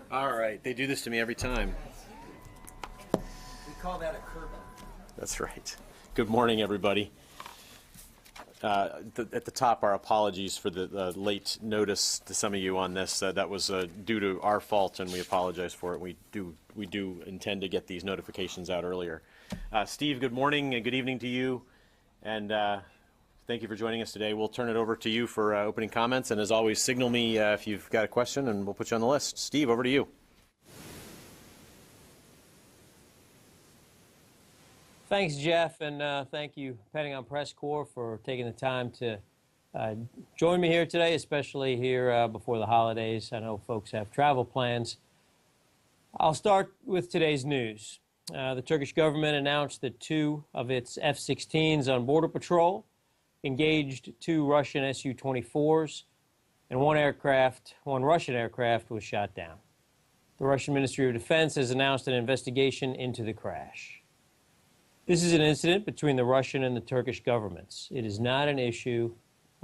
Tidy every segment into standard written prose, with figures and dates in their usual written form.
All right, they do this to me every time. We call that a curveball. That's right. Good morning, everybody. At the top, our apologies for the late notice to some of you on this. That was due to our fault, and we apologize for it. We do intend to get these notifications out earlier. Steve, good morning and good evening to you, and thank you for joining us today. We'll turn it over to you for opening comments, and as always, signal me if you've got a question, and we'll put you on the list. Steve, over to you. Thanks, Jeff, and thank you, Pentagon Press Corps, for taking the time to join me here today, especially here before the holidays. I know folks have travel plans. I'll start with today's news. The Turkish government announced that 2 of its F-16s on border patrol engaged 2 Russian Su-24s, and one Russian aircraft was shot down. The Russian Ministry of Defense has announced an investigation into the crash. This is an incident between the Russian and the Turkish governments. It is not an issue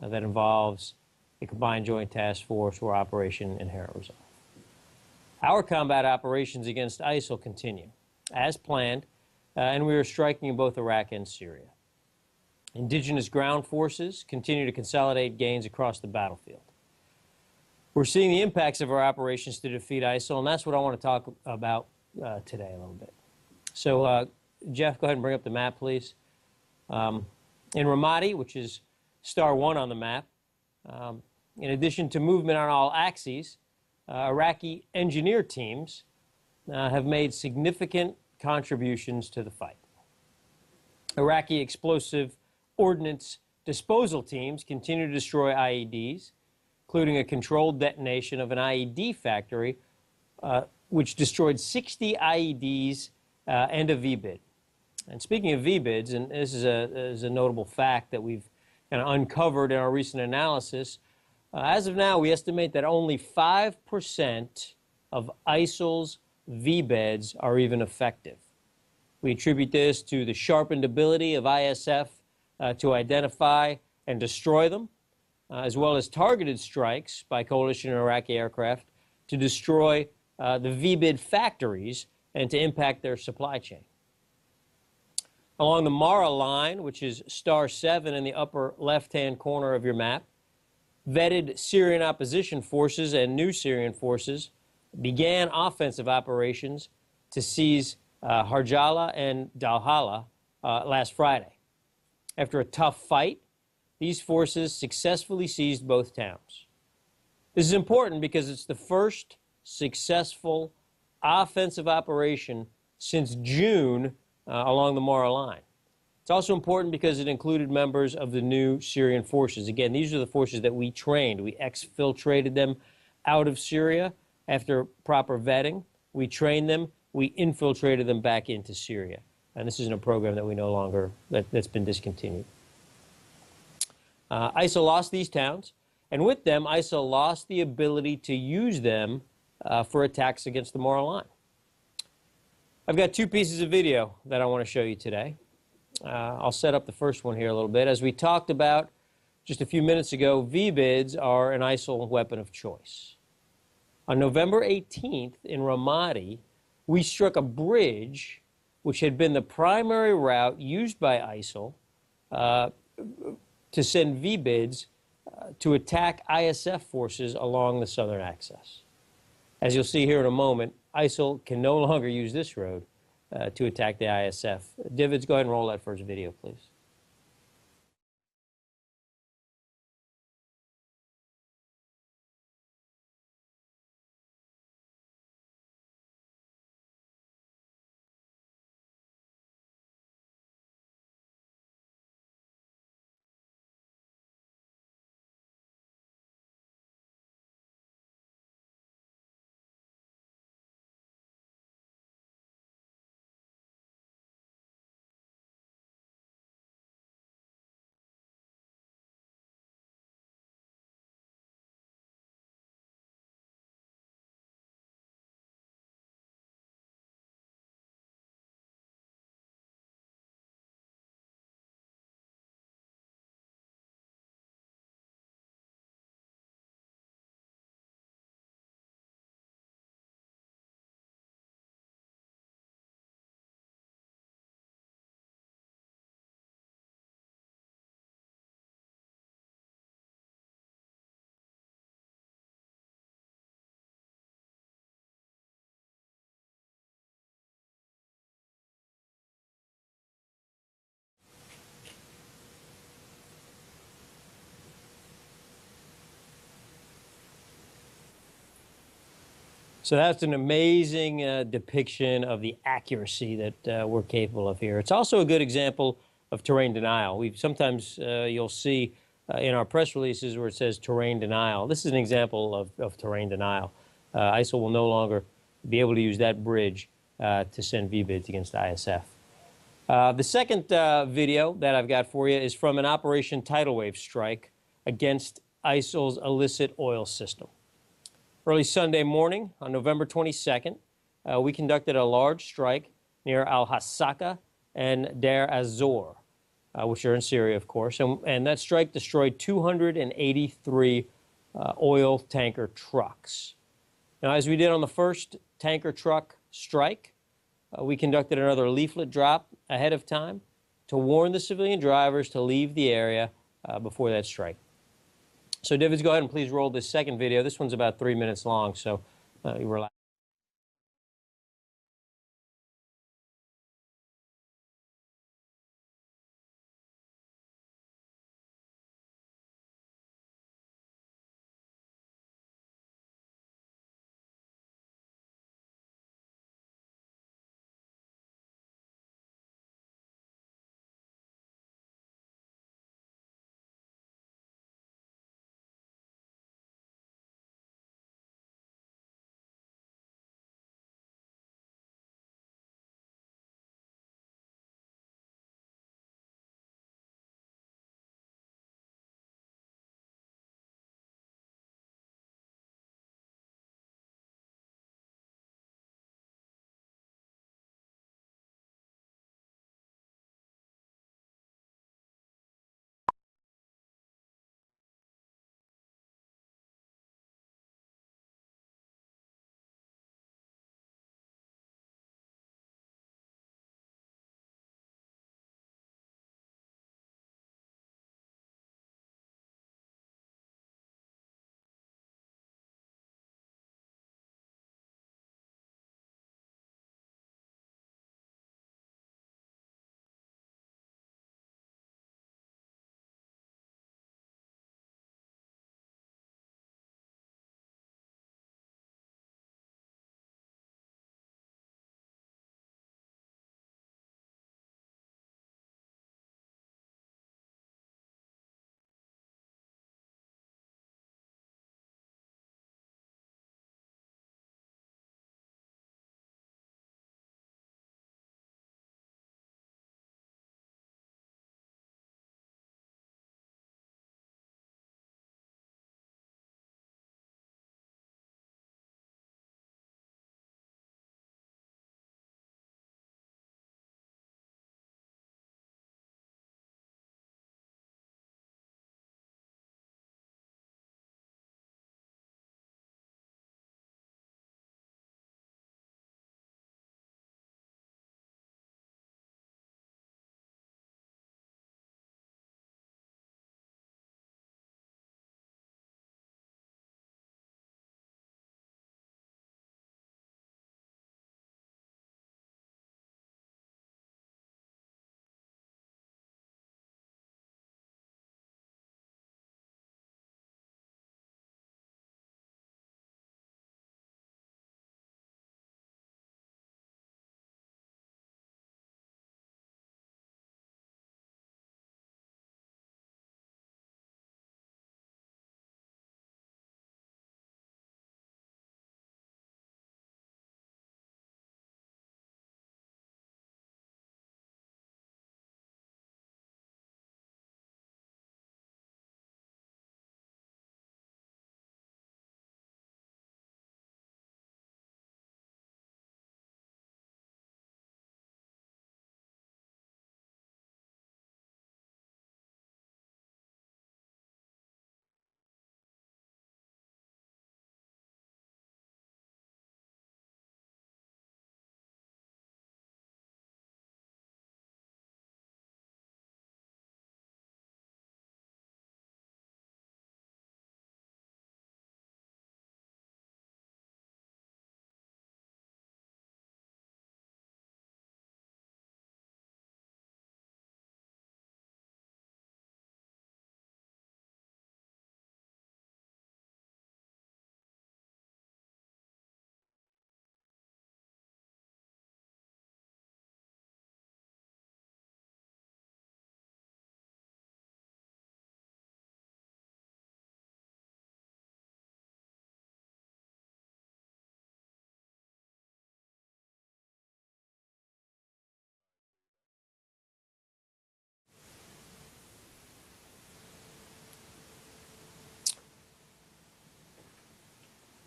that involves a combined joint task force or Operation Inherent Resolve. Our combat operations against ISIL continue, as planned, and we are striking in both Iraq and Syria. Indigenous ground forces continue to consolidate gains across the battlefield. We're seeing the impacts of our operations to defeat ISIL, and that's what I want to talk about today a little bit. So, Jeff, go ahead and bring up the map, please. In Ramadi, which is star 1 on the map, in addition to movement on all axes, Iraqi engineer teams have made significant contributions to the fight. Iraqi explosive ordnance disposal teams continue to destroy IEDs, including a controlled detonation of an IED factory, which destroyed 60 IEDs and a VBID. And speaking of VBIDs, and this is a notable fact that we've kind of uncovered in our recent analysis, as of now, we estimate that only 5% of ISIL's VBIDs are even effective. We attribute this to the sharpened ability of ISF to identify and destroy them, as well as targeted strikes by coalition and Iraqi aircraft to destroy the VBID factories and to impact their supply chain. Along the Mara line, which is star 7 in the upper left-hand corner of your map, vetted Syrian opposition forces and new Syrian forces began offensive operations to seize Harjala and Dalhala last Friday. After a tough fight, these forces successfully seized both towns. This is important because it's the first successful offensive operation since June along the Mara line. It's also important because it included members of the new Syrian forces. Again, these are the forces that we trained. We exfiltrated them out of Syria after proper vetting. We trained them. We infiltrated them back into Syria. And this isn't a program that we no longer, that's been discontinued. ISIL lost these towns, and with them, ISIL lost the ability to use them for attacks against the Mara line. I've got 2 pieces of video that I want to show you today. I'll set up the first one here a little bit. As we talked about just a few minutes ago, VBIDs are an ISIL weapon of choice. On November 18th in Ramadi, we struck a bridge which had been the primary route used by ISIL to send VBIDs to attack ISF forces along the southern axis. As you'll see here in a moment, ISIL can no longer use this road to attack the ISF. Divids, go ahead and roll that first video, please. So that's an amazing depiction of the accuracy that we're capable of here. It's also a good example of terrain denial. Sometimes you'll see in our press releases where it says terrain denial. This is an example of terrain denial. ISIL will no longer be able to use that bridge to send VBIDs against ISF. The second video that I've got for you is from an Operation Tidal Wave strike against ISIL's illicit oil system. Early Sunday morning on November 22nd, we conducted a large strike near Al-Hasaka and Deir az-Zor, which are in Syria, of course, and that strike destroyed 283 oil tanker trucks. Now, as we did on the first tanker truck strike, we conducted another leaflet drop ahead of time to warn the civilian drivers to leave the area before that strike. So, Davids, go ahead and please roll this second video. This one's about 3 minutes long, so you relax.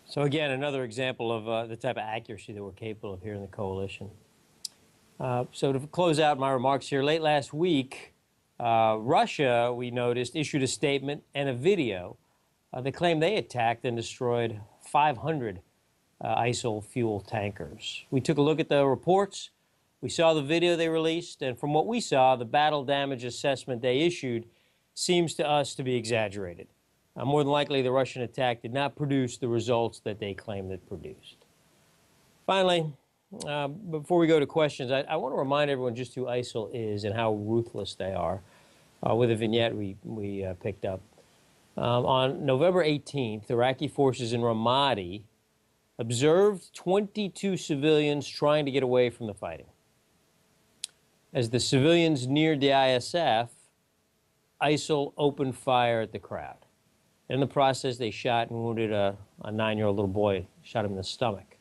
So again, another example of the type of accuracy that we're capable of here in the coalition. So to close out my remarks here, late last week, Russia, we noticed, issued a statement and a video that claimed they attacked and destroyed 500 ISIL fuel tankers. We took a look at the reports. We saw the video they released, and from what we saw, the battle damage assessment they issued seems to us to be exaggerated. More than likely, the Russian attack did not produce the results that they claimed it produced. Finally, before we go to questions, I want to remind everyone just who ISIL is and how ruthless they are with a vignette we picked up. On November 18th, Iraqi forces in Ramadi observed 22 civilians trying to get away from the fighting. As the civilians neared the ISF, ISIL opened fire at the crowd. In the process, they shot and wounded a 9-year-old little boy, shot him in the stomach.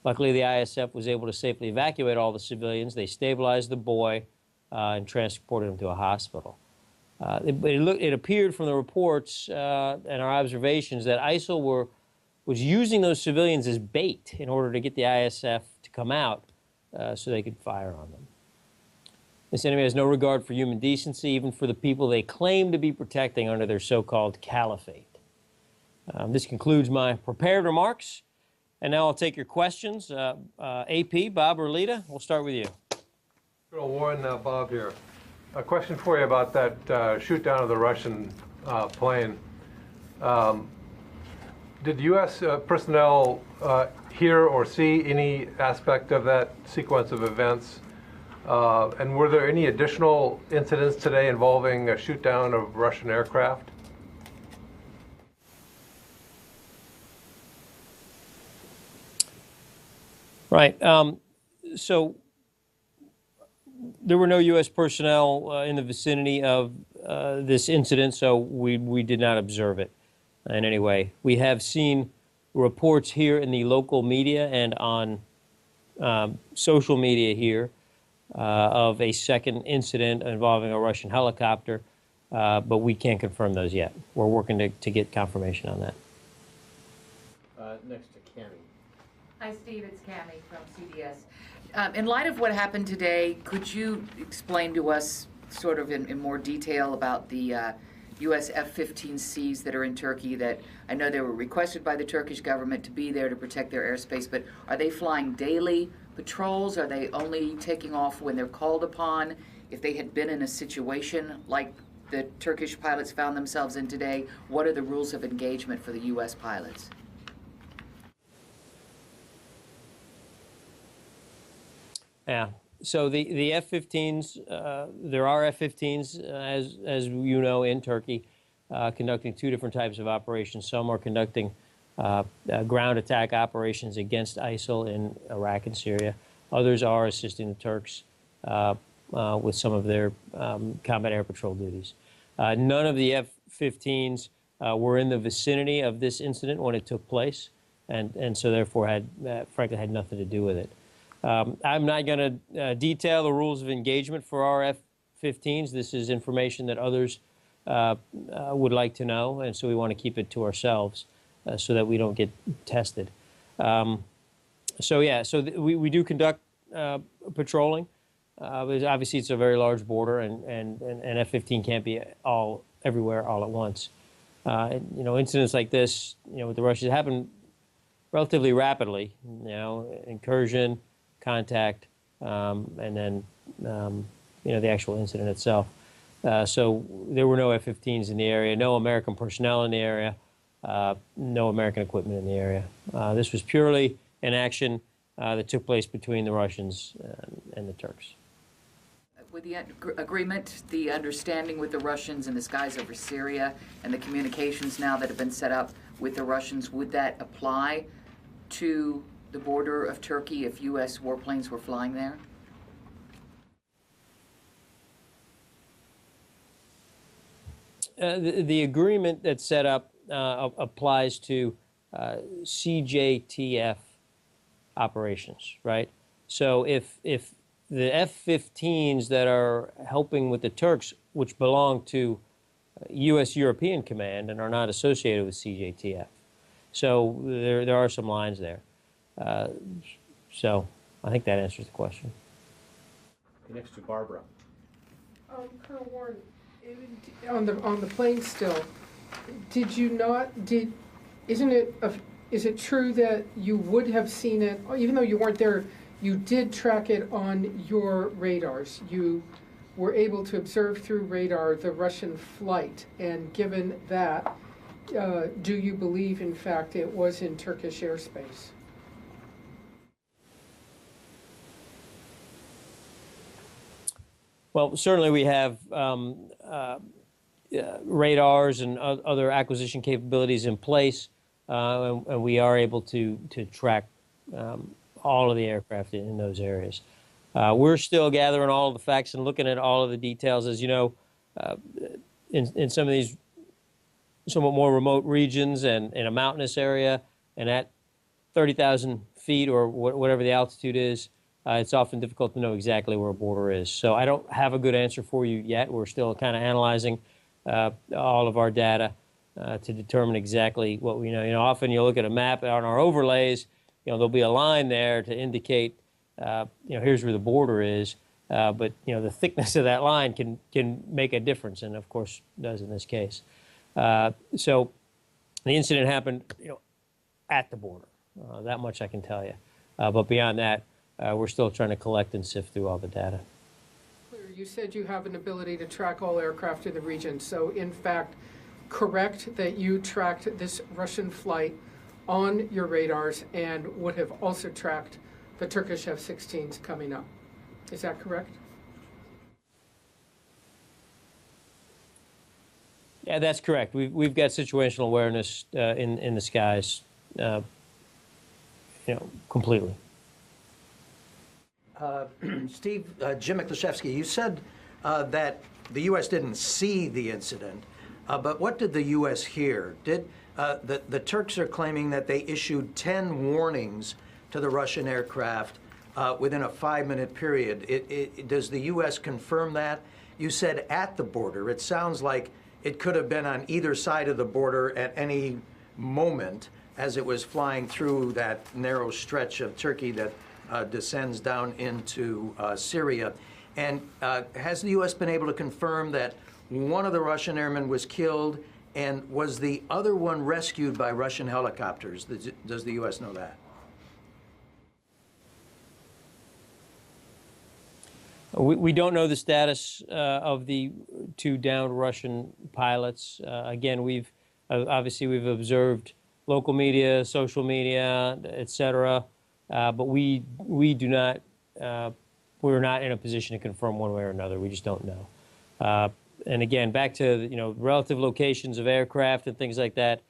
Luckily, the ISF was able to safely evacuate all the civilians. They stabilized the boy and transported him to a hospital. It appeared from the reports and our observations that ISIL was using those civilians as bait in order to get the ISF to come out so they could fire on them. This enemy has no regard for human decency, even for the people they claim to be protecting under their so-called caliphate. This concludes my prepared remarks, and now I'll take your questions. AP, Bob, or Lita, we'll start with you. Colonel Warren, Bob here. A question for you about that shoot down of the Russian plane. Did U.S. personnel hear or see any aspect of that sequence of events? And were there any additional incidents today involving a shoot down of Russian aircraft? Right. So there were no U.S. personnel in the vicinity of this incident, so we did not observe it in any way. We have seen reports here in the local media and on social media here of a second incident involving a Russian helicopter, but we can't confirm those yet. We're working to get confirmation on that. Next to Cammie. Hi, Steve. It's Cammie from CBS. In light of what happened today, could you explain to us sort of in more detail about the U.S. F-15Cs that are in Turkey that I know they were requested by the Turkish government to be there to protect their airspace, but are they flying daily patrols? Are they only taking off when they're called upon? If they had been in a situation like the Turkish pilots found themselves in today, what are the rules of engagement for the U.S. pilots? Yeah. So the F-15s, there are F-15s, as you know, in Turkey, conducting two different types of operations. Some are conducting ground attack operations against ISIL in Iraq and Syria. Others are assisting the Turks with some of their combat air patrol duties. None of the F-15s were in the vicinity of this incident when it took place, and so therefore frankly had nothing to do with it. I'm not going to detail the rules of engagement for our F-15s. This is information that others would like to know, and so we want to keep it to ourselves so that we don't get tested. So we do conduct patrolling. Obviously, it's a very large border, and F-15 can't be everywhere all at once. Incidents like this, with the Russians happen relatively rapidly. Incursion, contact, and then the actual incident itself. So there were no F-15s in the area, no American personnel in the area, no American equipment in the area. This was purely an action that took place between the Russians and the Turks. With the agreement, the understanding with the Russians and the skies over Syria and the communications now that have been set up with the Russians, would that apply to the border of Turkey if U.S. warplanes were flying there? The agreement that's set up applies to CJTF operations, right? So if the F-15s that are helping with the Turks, which belong to U.S. European Command and are not associated with CJTF. So there are some lines there. So I think that answers the question. Next to Barbara. Colonel Warren, on the plane still, is it true that you would have seen it, even though you weren't there, you did track it on your radars? You were able to observe through radar the Russian flight, and given that, do you believe, in fact, it was in Turkish airspace? Well, certainly we have radars and other acquisition capabilities in place, and we are able to track all of the aircraft in those areas. We're still gathering all of the facts and looking at all of the details. As you know, in some of these somewhat more remote regions and in a mountainous area, and at 30,000 feet or whatever the altitude is, it's often difficult to know exactly where a border is. So I don't have a good answer for you yet. We're still kind of analyzing all of our data to determine exactly what we know. You know, often you look at a map on our overlays, you know, there'll be a line there to indicate, you know, here's where the border is. But, you know, the thickness of that line can make a difference, and of course does in this case. So the incident happened, you know, at the border. That much I can tell you. But beyond that, we're still trying to collect and sift through all the data. You said you have an ability to track all aircraft in the region. So, in fact, correct that you tracked this Russian flight on your radars and would have also tracked the Turkish F-16s coming up. Is that correct? Yeah, that's correct. We've got situational awareness in the skies, you know, completely. Steve, Jim Miklashevsky, you said that the U.S. didn't see the incident, but what did the U.S. hear? Did the Turks are claiming that they issued 10 warnings to the Russian aircraft within a 5-minute period. Does the U.S. confirm that? You said at the border. It sounds like it could have been on either side of the border at any moment as it was flying through that narrow stretch of Turkey that descends down into Syria. And has the U.S. been able to confirm that one of the Russian airmen was killed, and was the other one rescued by Russian helicopters? Does the U.S. know that? We don't know the status of the 2 downed Russian pilots. Again, we've observed local media, social media, et cetera. But we're not in a position to confirm one way or another. We just don't know. And again, back to, you know, relative locations of aircraft and things like that,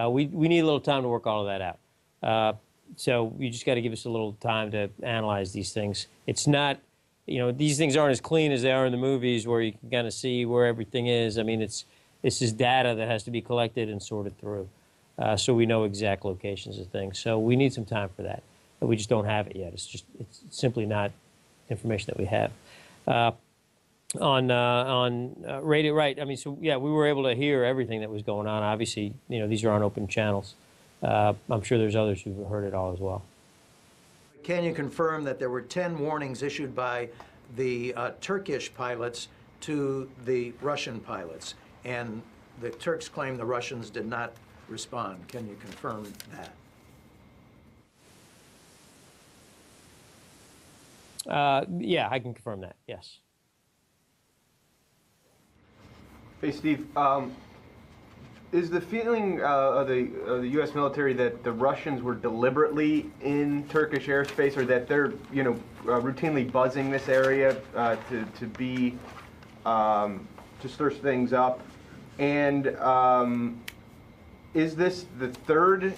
we need a little time to work all of that out. So you just got to give us a little time to analyze these things. It's not, you know, these things aren't as clean as they are in the movies where you can kind of see where everything is. I mean, it's just data that has to be collected and sorted through, so we know exact locations of things. So we need some time for that. But we just don't have it yet. It's simply not information that we have. On radio, right? I mean, so yeah, we were able to hear everything that was going on. Obviously, you know, these are on open channels. I'm sure there's others who've heard it all as well. Can you confirm that there were 10 warnings issued by the Turkish pilots to the Russian pilots, and the Turks claim the Russians did not respond? Can you confirm that? Yeah, I can confirm that, yes. Hey, Steve. Is the feeling of the U.S. military that the Russians were deliberately in Turkish airspace, or that they're, you know, routinely buzzing this area to stir things up? And is this the third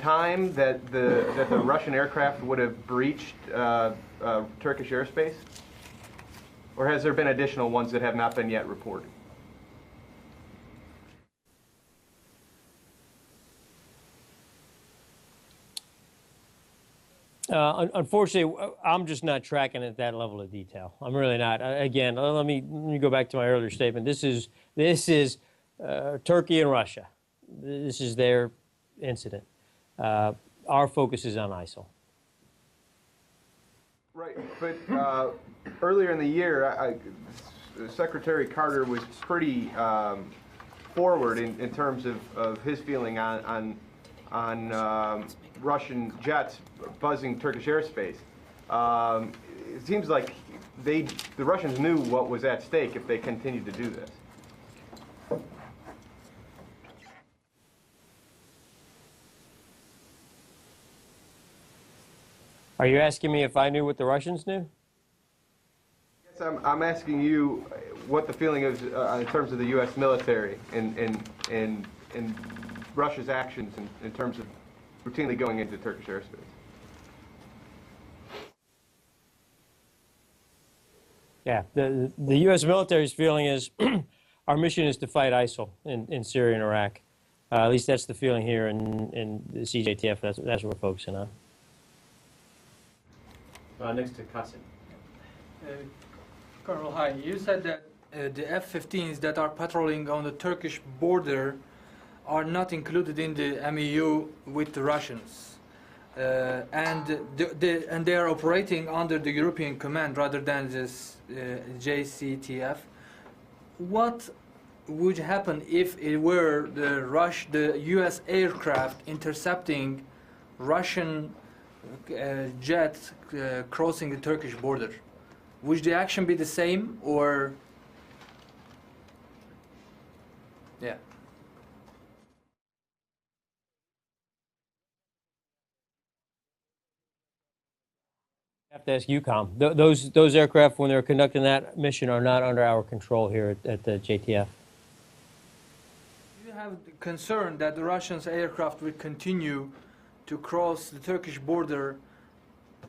time that the Russian aircraft would have breached Turkish airspace, or has there been additional ones that have not been yet reported? Unfortunately, I'm just not tracking at that level of detail. I'm really not. Again, let me go back to my earlier statement. This is Turkey and Russia. This is their incident. our focus is on ISIL. Right, but earlier in the year, Secretary Carter was pretty forward in terms of his feeling on Russian jets buzzing Turkish airspace. It seems like the Russians knew what was at stake if they continued to do this. Are you asking me if I knew what the Russians knew? Yes, I'm asking you what the feeling is in terms of the U.S. military and Russia's actions in terms of routinely going into Turkish airspace. Yeah, the U.S. military's feeling is our mission is to fight ISIL in Syria and Iraq. At least that's the feeling here in the CJTF. That's what we're focusing on. Next to Qasim. Colonel, hi. You said that the F-15s that are patrolling on the Turkish border are not included in the MEU with the Russians, and they are operating under the European Command rather than this JCTF. What would happen if it were the U.S. aircraft intercepting Russian jets crossing the Turkish border? Would the action be the same, or yeah? I have to ask UCOM. Those aircraft, when they're conducting that mission, are not under our control here at the JTF. Do you have concern that the Russians' aircraft will continue to cross the Turkish border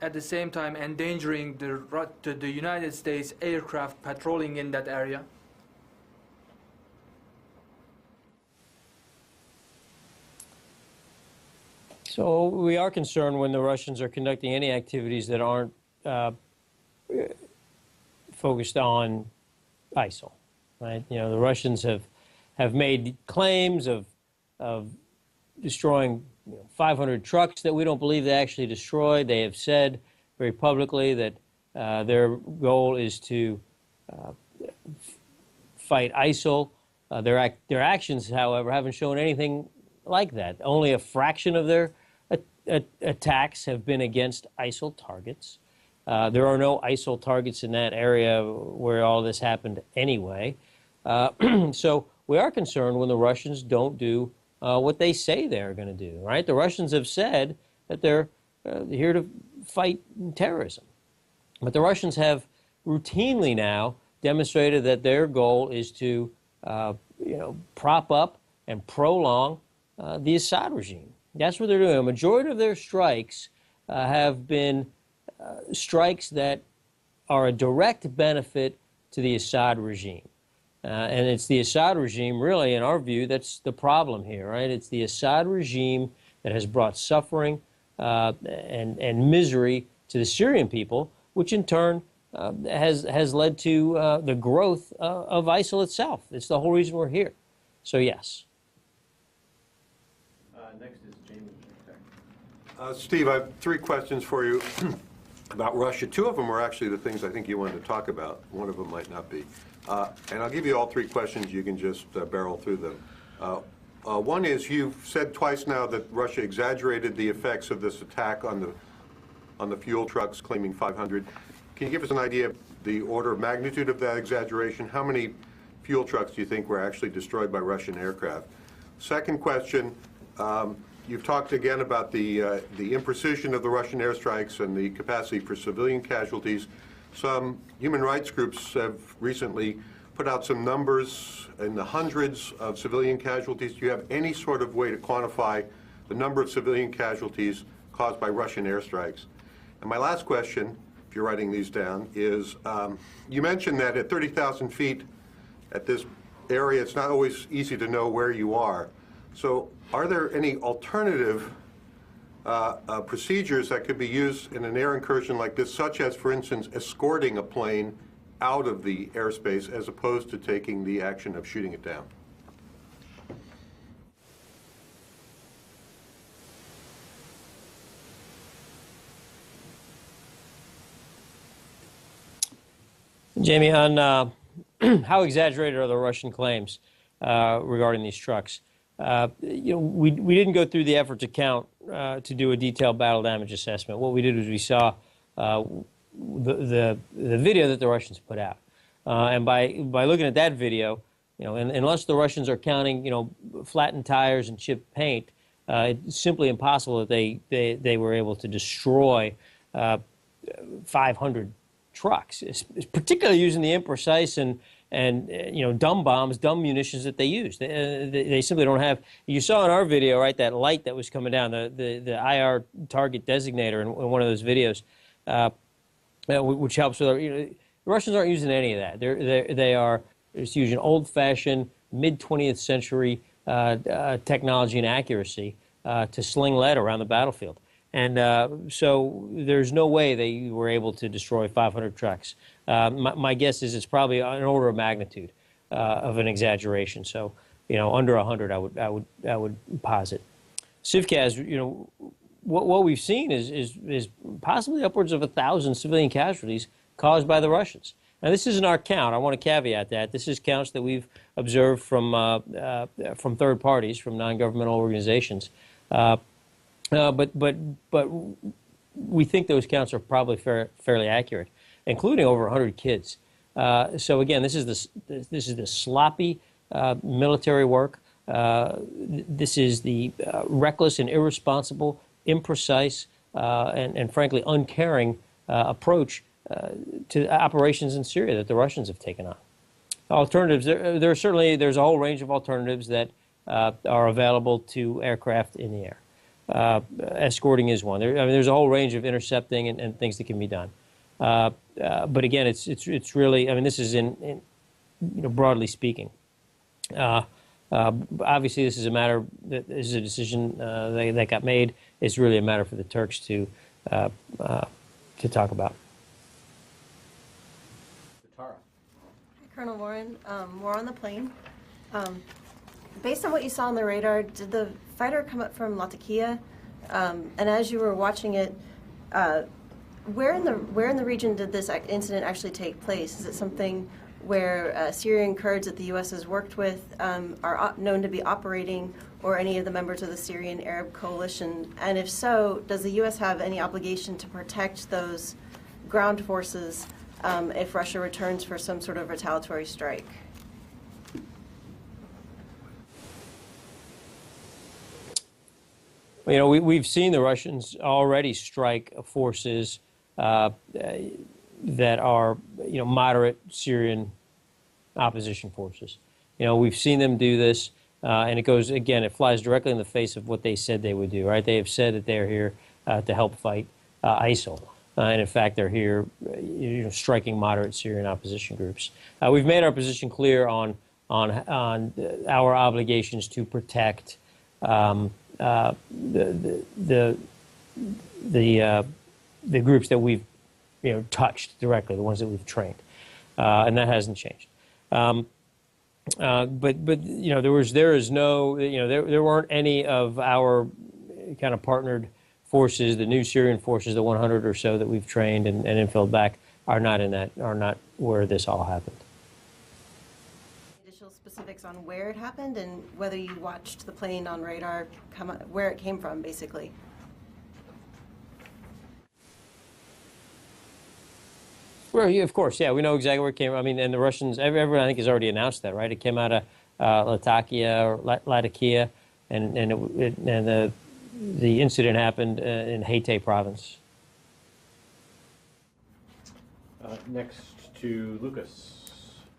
at the same time endangering the United States aircraft patrolling in that area? So we are concerned when the Russians are conducting any activities that aren't focused on ISIL, right? You know, the Russians have made claims of destroying 500 trucks that we don't believe they actually destroyed. They have said very publicly that their goal is to fight ISIL. Their actions, however, haven't shown anything like that. Only a fraction of their attacks have been against ISIL targets. There are no ISIL targets in that area where all this happened anyway. So we are concerned when the Russians don't do what they say they're going to do, right? The Russians have said that they're here to fight terrorism. But the Russians have routinely now demonstrated that their goal is to prop up and prolong the Assad regime. That's what they're doing. A majority of their strikes have been strikes that are a direct benefit to the Assad regime. And it's the Assad regime, really, in our view, that's the problem here, right? It's the Assad regime that has brought suffering and misery to the Syrian people, which in turn has led to the growth of ISIL itself. It's the whole reason we're here. So, yes. Next is Jamie. Steve, I have 3 questions for you about Russia. 2 of them are actually the things I think you wanted to talk about. 1 of them might not be. And I'll give you all 3 questions. You can just barrel through them. One is, you've said twice now that Russia exaggerated the effects of this attack on the fuel trucks, claiming 500. Can you give us an idea of the order of magnitude of that exaggeration? How many fuel trucks do you think were actually destroyed by Russian aircraft? Second question, you've talked again about the imprecision of the Russian airstrikes and the capacity for civilian casualties. Some human rights groups have recently put out some numbers in the hundreds of civilian casualties. Do you have any sort of way to quantify the number of civilian casualties caused by Russian airstrikes? And my last question, if you're writing these down, is you mentioned that at 30,000 feet at this area, it's not always easy to know where you are. So are there any alternative procedures that could be used in an air incursion like this, such as, for instance, escorting a plane out of the airspace as opposed to taking the action of shooting it down? Jamie, on how exaggerated are the Russian claims regarding these trucks? We didn't go through the effort to count to do a detailed battle damage assessment. What we did was we saw the video that the Russians put out, and by looking at that video, unless the Russians are counting, flattened tires and chipped paint, it's simply impossible that they were able to destroy 500 trucks, particularly using the imprecise and dumb bombs, dumb munitions that they use. They simply don't have. You saw in our video, right, that light that was coming down, the IR target designator in one of those videos, which helps with. The Russians aren't using any of that. They are just using old-fashioned mid-20th century technology and accuracy to sling lead around the battlefield. And so there's no way they were able to destroy 500 trucks. My guess is it's probably an order of magnitude of an exaggeration. So, under 100, I would posit. Sivkaz, what we've seen is possibly upwards of 1,000 civilian casualties caused by the Russians. Now, this isn't our count. I want to caveat that. This is counts that we've observed from third parties, from non-governmental organizations. But we think those counts are probably fairly accurate, including over 100 kids. So again, this is the sloppy military work. This is the reckless and irresponsible, imprecise, and frankly uncaring approach to operations in Syria that the Russians have taken on. Alternatives, there's a whole range of alternatives that are available to aircraft in the air. Escorting is one. There's a whole range of intercepting and things that can be done. But again, it's really. This is in broadly speaking. Obviously, this is a matter. This is a decision that got made. It's really a matter for the Turks to talk about. Colonel Warren, more on the plane. Based on what you saw on the radar, did the fighter come up from Latakia? And as you were watching it, where in the region did this incident actually take place? Is it something where Syrian Kurds that the U.S. has worked with are known to be operating, or any of the members of the Syrian Arab Coalition? And if so, does the U.S. have any obligation to protect those ground forces if Russia returns for some sort of retaliatory strike? We've seen the Russians already strike forces that are, moderate Syrian opposition forces. We've seen them do this, and it flies directly in the face of what they said they would do, right? They have said that they're here to help fight ISIL. And in fact, they're here, striking moderate Syrian opposition groups. We've made our position clear on our obligations to protect the groups that we've touched directly, the ones that we've trained, and that hasn't changed. But there weren't any of our kind of partnered forces, the new Syrian forces, the 100 or so that we've trained and infilled back, are not where this all happened. Additional specifics on where it happened and whether you watched the plane on radar where it came from, basically. Well, yeah, of course, yeah, we know exactly where it came from. And the Russians, everyone I think has already announced that, right? It came out of Latakia or Latakia, and the incident happened in Hatay province. Next to Lucas.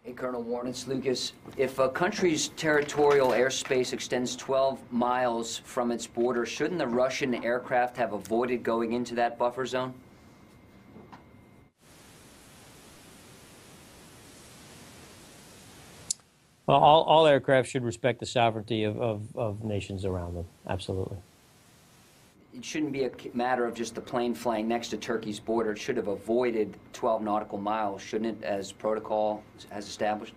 Hey, Colonel Warren, it's Lucas. If a country's territorial airspace extends 12 miles from its border, shouldn't the Russian aircraft have avoided going into that buffer zone? Well, all aircraft should respect the sovereignty of nations around them, absolutely. It shouldn't be a matter of just the plane flying next to Turkey's border. It should have avoided 12 nautical miles, shouldn't it, as protocol has established?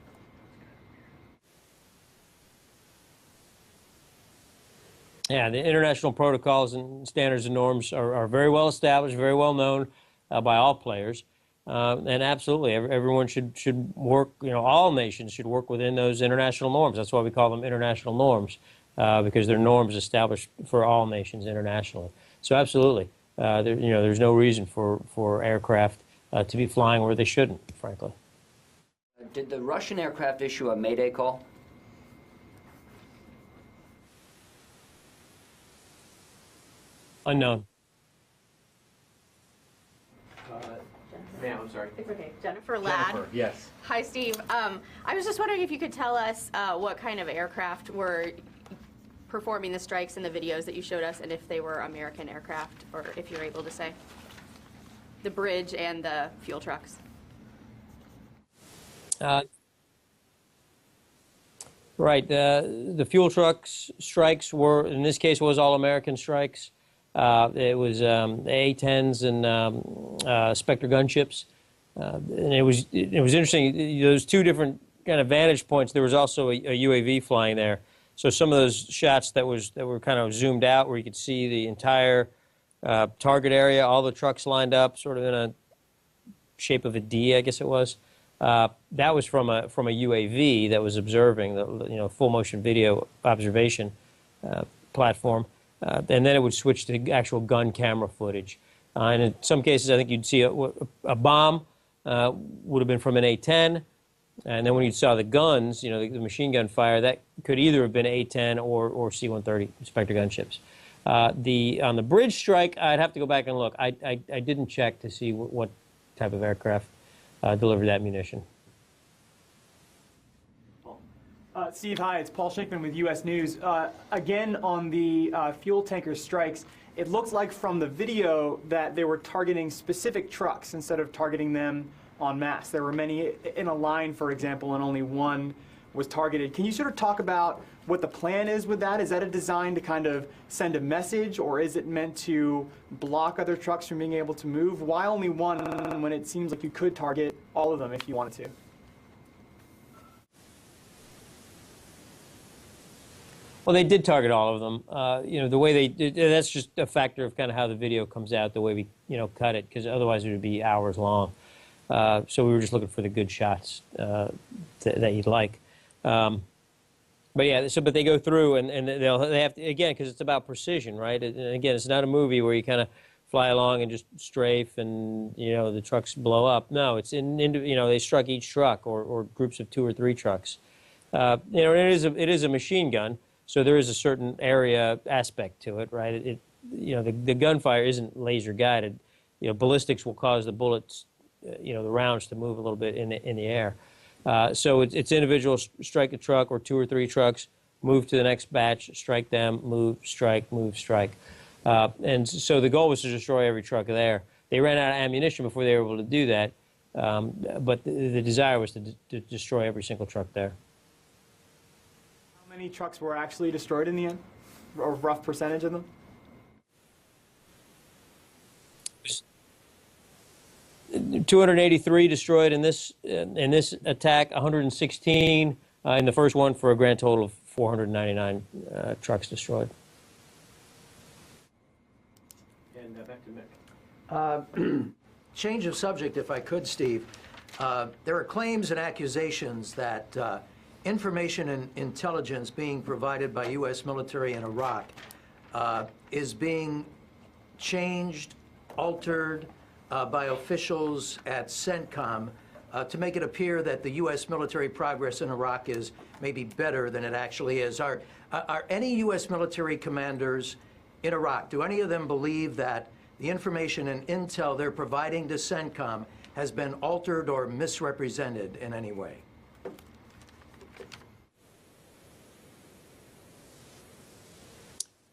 Yeah, the international protocols and standards and norms are very well established, very well known by all players. And absolutely, everyone should work, all nations should work within those international norms. That's why we call them international norms, because they're norms established for all nations internationally. So absolutely, there's no reason for aircraft to be flying where they shouldn't, frankly. Did the Russian aircraft issue a Mayday call? Unknown. Ma'am, I'm sorry. It's okay. Jennifer Ladd. Jennifer, yes. Hi, Steve. I was just wondering if you could tell us what kind of aircraft were performing the strikes in the videos that you showed us, and if they were American aircraft, or if you're able to say. The bridge and the fuel trucks. Right. The fuel trucks strikes were, in this case, was all American strikes. It was A-10s and Spectre gunships. And it was interesting, those two different kind of vantage points. There was also a UAV flying there. So some of those shots that were kind of zoomed out, where you could see the entire target area, all the trucks lined up, sort of in a shape of a D, I guess it was. That was from a UAV that was observing the full motion video observation platform, and then it would switch to actual gun camera footage. And in some cases, I think you'd see a bomb would have been from an A-10, and then when you saw the guns, the machine gun fire, that could either have been A-10 or C-130 Spectre gunships. On the bridge strike, I'd have to go back and look. I didn't check to see what type of aircraft delivered that munition. Steve, hi, it's Paul Schinkman with U.S. News. Again, on the fuel tanker strikes, it looks like from the video that they were targeting specific trucks instead of targeting them en masse. There were many in a line, for example, and only one was targeted. Can you sort of talk about what the plan is with that? Is that a design to kind of send a message, or is it meant to block other trucks from being able to move? Why only one when it seems like you could target all of them if you wanted to? Well, they did target all of them. The way they did, that's just a factor of kind of how the video comes out, the way we, cut it, because otherwise it would be hours long. So we were just looking for the good shots that you'd like. But yeah, but they go through and they have to, again, because it's about precision, right? And again, it's not a movie where you kind of fly along and just strafe and the trucks blow up. No, it's they struck each truck or groups of 2 or 3 trucks. It is a machine gun, so there is a certain area aspect to it, right? The gunfire isn't laser guided. Ballistics will cause the bullets, the rounds to move a little bit in the air. So it's individual, strike a truck or 2 or 3 trucks, move to the next batch, strike them, move, strike, move, strike. And so the goal was to destroy every truck there. They ran out of ammunition before they were able to do that, but the desire was to destroy every single truck there. How many trucks were actually destroyed in the end? A rough percentage of them? $283 destroyed in this attack, 116 in the first one, for a grand total of 499 trucks destroyed. And back to Mick. Change of subject, if I could, Steve. There are claims and accusations that information and intelligence being provided by U.S. military in Iraq is being changed, altered by officials at CENTCOM to make it appear that the U.S. military progress in Iraq is maybe better than it actually is. Are any U.S. military commanders in Iraq, do any of them believe that the information and intel they're providing to CENTCOM has been altered or misrepresented in any way?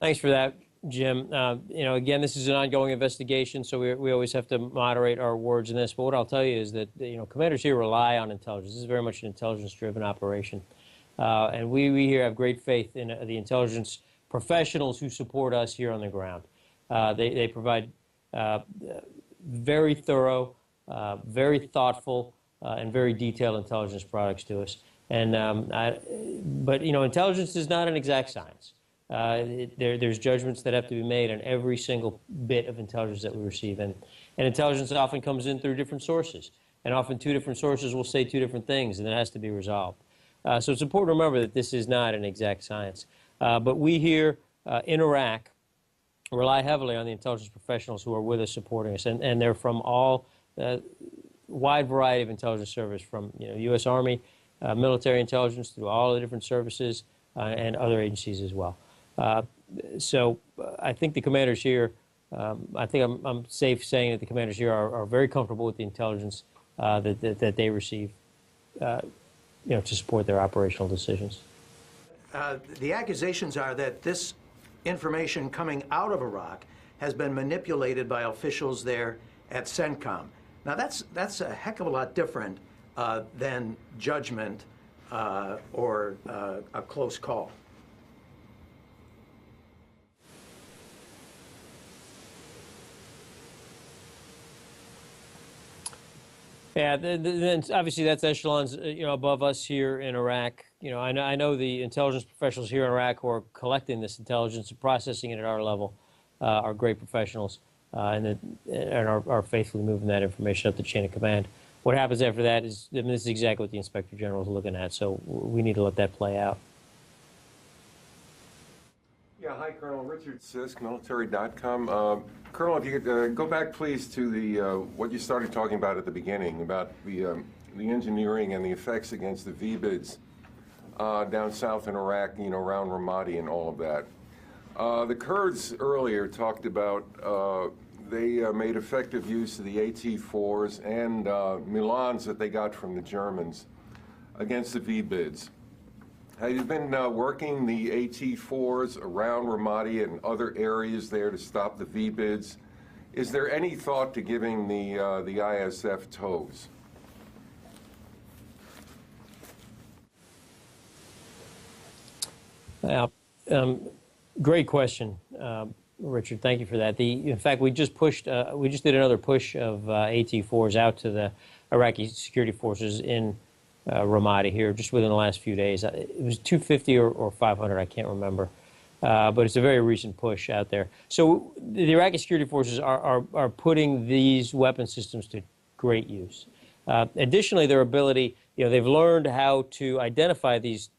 Thanks for that, Jim. Again, this is an ongoing investigation, so we always have to moderate our words in this. But what I'll tell you is that commanders here rely on intelligence. This is very much an intelligence-driven operation, and we here have great faith in the intelligence professionals who support us here on the ground. They provide very thorough, very thoughtful, and very detailed intelligence products to us. And but intelligence is not an exact science. There's judgments that have to be made on every single bit of intelligence that we receive. And intelligence often comes in through different sources. And often two different sources will say two different things, and it has to be resolved. So it's important to remember that this is not an exact science. But we here in Iraq rely heavily on the intelligence professionals who are with us, supporting us. And they're from all wide variety of intelligence service, from U.S. Army, military intelligence, through all the different services, and other agencies as well. So I think the commanders here, I think I'm safe saying that the commanders here are very comfortable with the intelligence that they receive, to support their operational decisions. The accusations are that this information coming out of Iraq has been manipulated by officials there at CENTCOM. Now that's a heck of a lot different than judgment or a close call. Yeah, then obviously that's echelons, above us here in Iraq. I know the intelligence professionals here in Iraq who are collecting this intelligence and processing it at our level are great professionals and are faithfully moving that information up the chain of command. What happens after that is, this is exactly what the Inspector General is looking at, so we need to let that play out. Yeah, hi, Colonel Richard Sisk, military.com. Colonel, if you could go back, please, to the what you started talking about at the beginning, about the engineering and the effects against the VBIDs down south in Iraq, around Ramadi and all of that. The Kurds earlier talked about they made effective use of the AT-4s and Milans that they got from the Germans against the VBIDs. Have you been working the AT-4s around Ramadi and other areas there to stop the VBIDs? Is there any thought to giving the ISF tows? Great question, Richard. Thank you for that. In fact, we just did another push of AT-4s out to the Iraqi security forces in Ramadi here, just within the last few days. It was 250 or 500, I can't remember. But it's a very recent push out there. So the Iraqi security forces are putting these weapon systems to great use. Additionally, their ability, they've learned how to identify these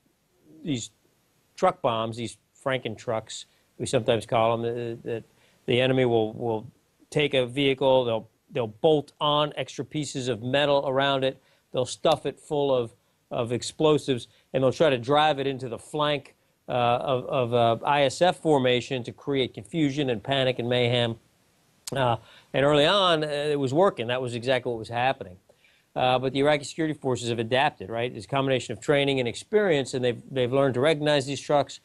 truck bombs, these Franken trucks, we sometimes call them. The enemy will take a vehicle, they'll bolt on extra pieces of metal around it, they'll stuff it full of explosives, and they'll try to drive it into the flank of ISF formation to create confusion and panic and mayhem. And early on, it was working. That was exactly what was happening. But the Iraqi security forces have adapted, right? It's a combination of training and experience, and they've learned to recognize these trucks.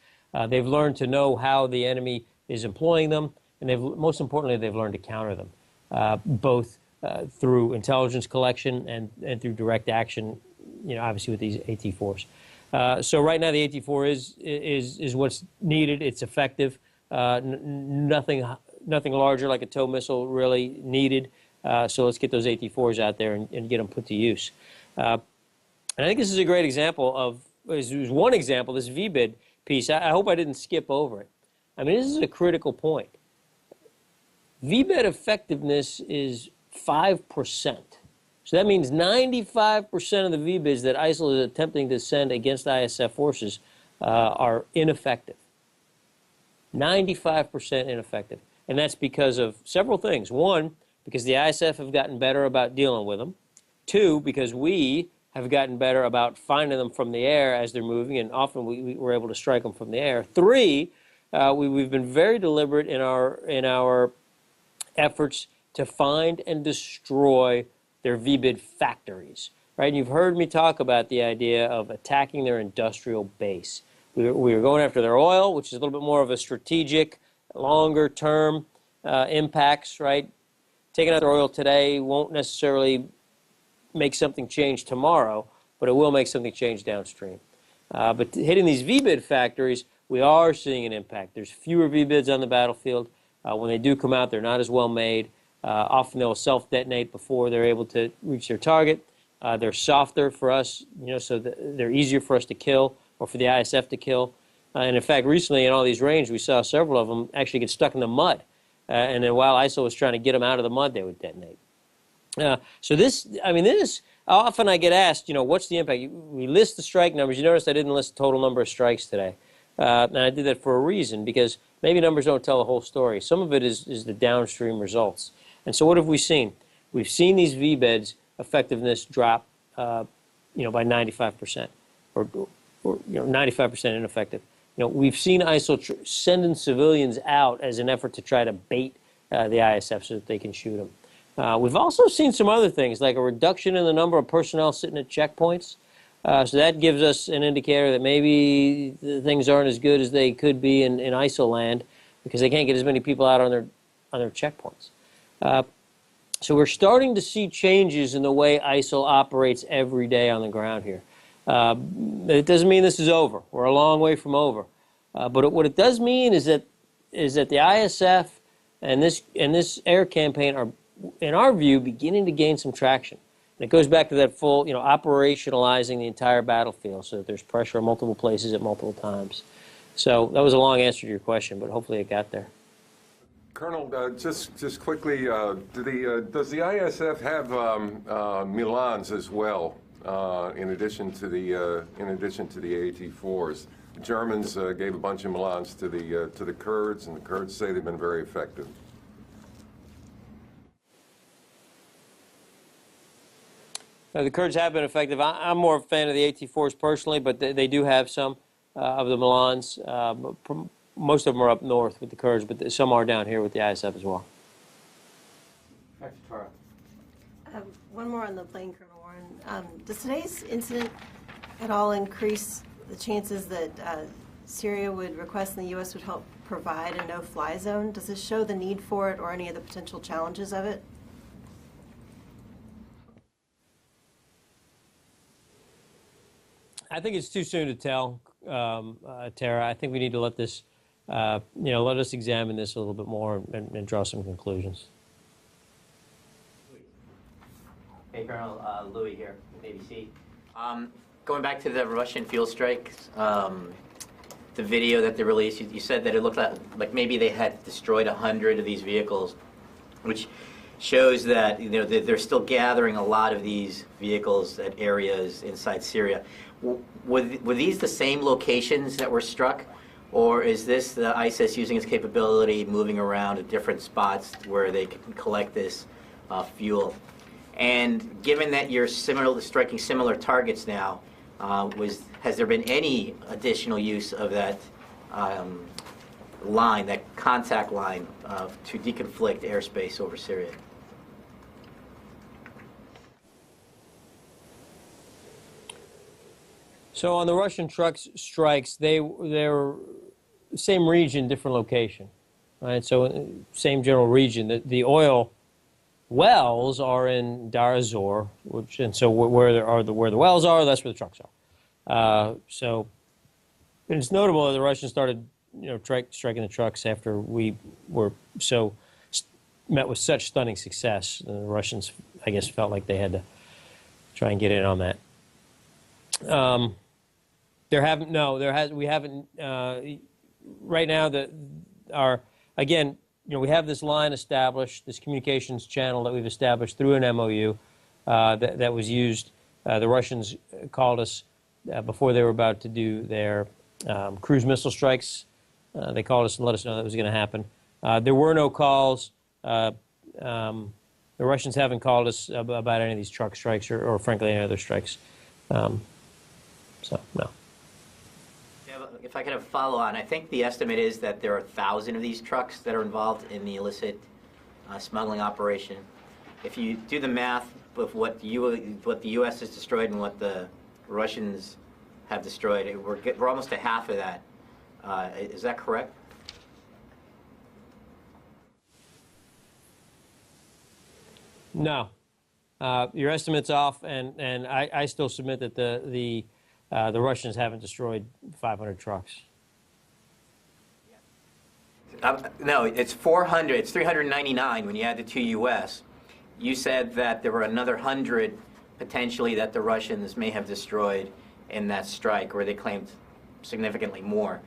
They've learned to know how the enemy is employing them, and most importantly, they've learned to counter them, both through intelligence collection and through direct action, obviously with these AT-4s. So right now the AT-4 is what's needed. It's effective. Nothing larger like a tow missile really needed. So let's get those AT-4s out there and get them put to use. And I think this is a great example of, this is one example, this VBID piece. I hope I didn't skip over it. I mean, this is a critical point. VBID effectiveness is 5%. So that means 95% of the VBIDs that ISIL is attempting to send against ISF forces are ineffective. 95% ineffective. And that's because of several things. One, because the ISF have gotten better about dealing with them. Two, because we have gotten better about finding them from the air as they're moving, and often we're able to strike them from the air. Three, we've been very deliberate in our efforts to find and destroy their VBID factories, right? And you've heard me talk about the idea of attacking their industrial base. We were going after their oil, which is a little bit more of a strategic, longer-term impacts, right? Taking out their oil today won't necessarily make something change tomorrow, but it will make something change downstream. But hitting these VBID factories, we are seeing an impact. There's fewer VBIDs on the battlefield. When they do come out, they're not as well made. Often they'll self-detonate before they're able to reach their target. They're softer for us, so they're easier for us to kill or for the ISF to kill. And in fact, recently in all these rains, we saw several of them actually get stuck in the mud. And then while ISIL was trying to get them out of the mud, they would detonate. So this, I mean, often I get asked, what's the impact? We list the strike numbers. You notice I didn't list the total number of strikes today. And I did that for a reason, because maybe numbers don't tell the whole story. Some of it is the downstream results. And so what have we seen? We've seen these V-beds effectiveness drop, by 95%, or 95% ineffective. We've seen ISIL sending civilians out as an effort to try to bait the ISF so that they can shoot them. We've also seen some other things, like a reduction in the number of personnel sitting at checkpoints. So that gives us an indicator that maybe things aren't as good as they could be in ISIL land, because they can't get as many people out on their checkpoints. So we're starting to see changes in the way ISIL operates every day on the ground here. It doesn't mean this is over. We're a long way from over. But what it does mean is that the ISF and this air campaign are, in our view, beginning to gain some traction. And it goes back to that full, operationalizing the entire battlefield so that there's pressure in multiple places at multiple times. So that was a long answer to your question, but hopefully it got there. Colonel, just quickly, does the ISF have Milans as well, in addition to the AT-4s? The Germans gave a bunch of Milans to the Kurds, and the Kurds say they've been very effective. The Kurds have been effective. I'm more a fan of the AT-4s personally, but they do have some of the Milans. Most of them are up north with the Kurds, but some are down here with the ISF as well. I have one more on the plane, Colonel Warren. Does today's incident at all increase the chances that Syria would request and the U.S. would help provide a no-fly zone? Does this show the need for it or any of the potential challenges of it? I think it's too soon to tell, Tara. I think we need to let this, let us examine this a little bit more and draw some conclusions. Hey, Colonel, Louis here with ABC. Going back to the Russian fuel strikes, the video that they released, you said that it looked like maybe they had destroyed 100 of these vehicles, which shows that they're still gathering a lot of these vehicles at areas inside Syria. Were these the same locations that were struck, or is this the ISIS using its capability, moving around at different spots where they can collect this fuel? And given that you're striking similar targets now, has there been any additional use of that line, that contact line, to deconflict airspace over Syria? So on the Russian strikes, they're same region, different location, right? So same general region. The oil wells are in Dar ez-Zor, and so where the wells are, that's where the trucks are. So it's notable that the Russians started, striking the trucks after we were met with such stunning success. The Russians, I guess, felt like they had to try and get in on that. We haven't. Right now, again, we have this line established, this communications channel that we've established through an MOU that was used. The Russians called us before they were about to do their cruise missile strikes. They called us and let us know that was going to happen. There were no calls. The Russians haven't called us about any of these truck strikes or frankly, any other strikes. So, no. If I could have a follow-on, I think the estimate is that there are 1,000 of these trucks that are involved in the illicit smuggling operation. If you do the math with what the U.S. has destroyed and what the Russians have destroyed, we're almost to half of that. Is that correct? No. Your estimate's off, and I still submit that the Russians haven't destroyed 500 trucks. No, it's 400. It's 399 when you add the two U.S. You said that there were another 100 potentially that the Russians may have destroyed in that strike, or they claimed significantly more.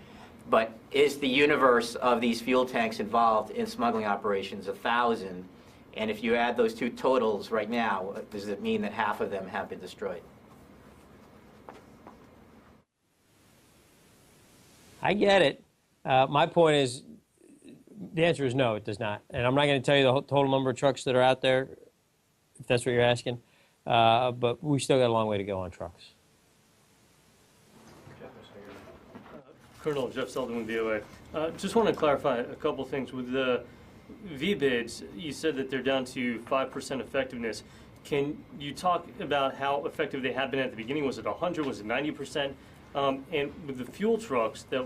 But is the universe of these fuel tanks involved in smuggling operations 1,000? And if you add those two totals right now, does it mean that half of them have been destroyed? I get it. My point is, the answer is no, it does not. And I'm not going to tell you the total number of trucks that are out there, if that's what you're asking. But we still got a long way to go on trucks. Colonel Jeff Selden with VOA. Just want to clarify a couple things. With the VBIDs, you said that they're down to 5% effectiveness. Can you talk about how effective they had been at the beginning? Was it 100? Was it 90%? And with the fuel trucks that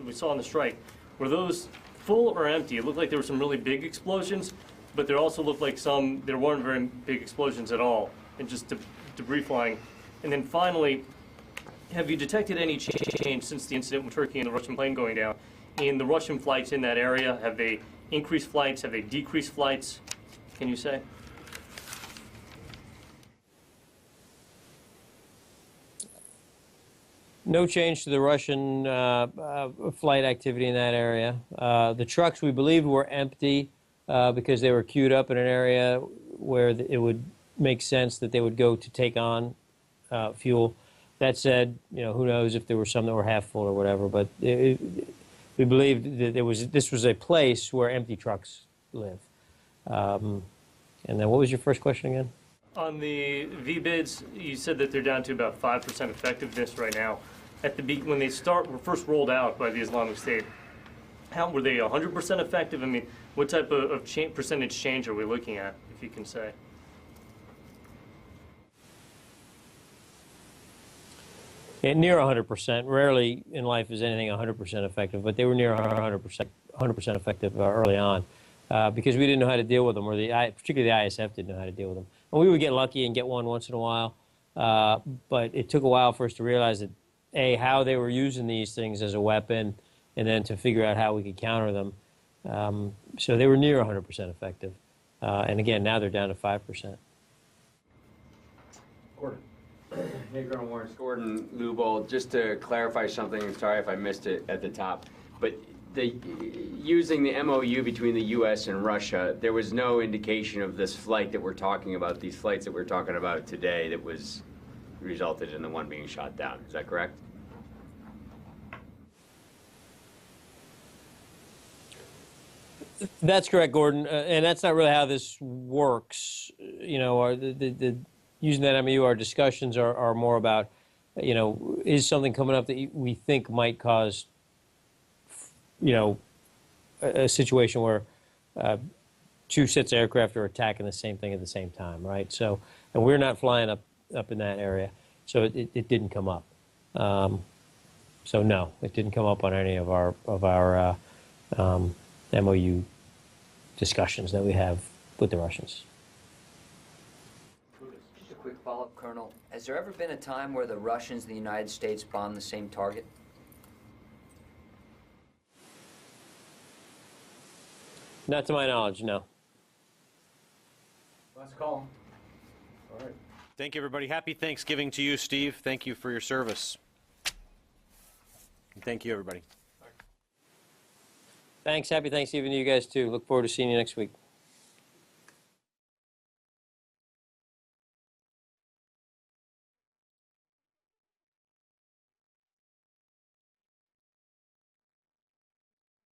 we saw on the strike, were those full or empty? It looked like there were some really big explosions, but there also looked like there weren't very big explosions at all, and just debris flying. And then finally, have you detected any change since the incident with Turkey and the Russian plane going down in the Russian flights in that area? Have they increased flights? Have they decreased flights? Can you say? No change to the Russian flight activity in that area. The trucks, we believed, were empty because they were queued up in an area where it would make sense that they would go to take on fuel. That said, who knows if there were some that were half full or whatever, but we believed that this was a place where empty trucks live. And then what was your first question again? On the VBIDs, you said that they're down to about 5% effectiveness right now. When they were first rolled out by the Islamic State, were they 100% effective? I mean, what type of percentage change are we looking at, if you can say? Yeah, near 100%. Rarely in life is anything 100% effective, but they were near 100% effective early on because we didn't know how to deal with them, or particularly the ISF didn't know how to deal with them. And we would get lucky and get one once in a while, but it took a while for us to realize that, A, how they were using these things as a weapon, and then to figure out how we could counter them. So they were near 100% effective. And again, now they're down to 5%. Gordon. Hey, Colonel Warren. Gordon Lubel. Just to clarify something, and sorry if I missed it at the top, but using the MOU between the U.S. and Russia, there was no indication of this flight that we're talking about, these flights that we're talking about today, that resulted in the one being shot down. Is that correct? That's correct, Gordon, and that's not really how this works. Using that MOU, our discussions are more about, is something coming up that we think might cause, a situation where two sets of aircraft are attacking the same thing at the same time, right? So, and we're not flying up in that area, so it didn't come up. So no, it didn't come up on any of our MOU discussions that we have with the Russians. Just a quick follow-up, Colonel. Has there ever been a time where the Russians and the United States bombed the same target? Not to my knowledge, no. Last call. All right. Thank you, everybody. Happy Thanksgiving to you, Steve. Thank you for your service. And thank you, everybody. Thanks. Happy Thanksgiving to you guys, too. Look forward to seeing you next week.